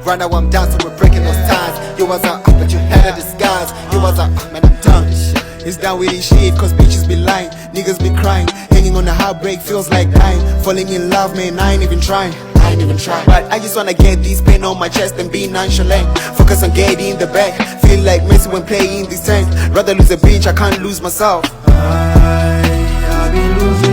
Right now I'm down, so we're breaking those ties. You was up, but you had a disguise. You was up, man, I'm done this shit. It's down with this shit, cause bitches be lying, niggas be crying. Hanging on the heartbreak feels like dying. Falling in love, man, I ain't even trying. But I just wanna get this pain on my chest and be nonchalant. Focus on getting the bag. Feel like Messi when playing these tanks. Rather lose a bitch, I can't lose myself. I be losing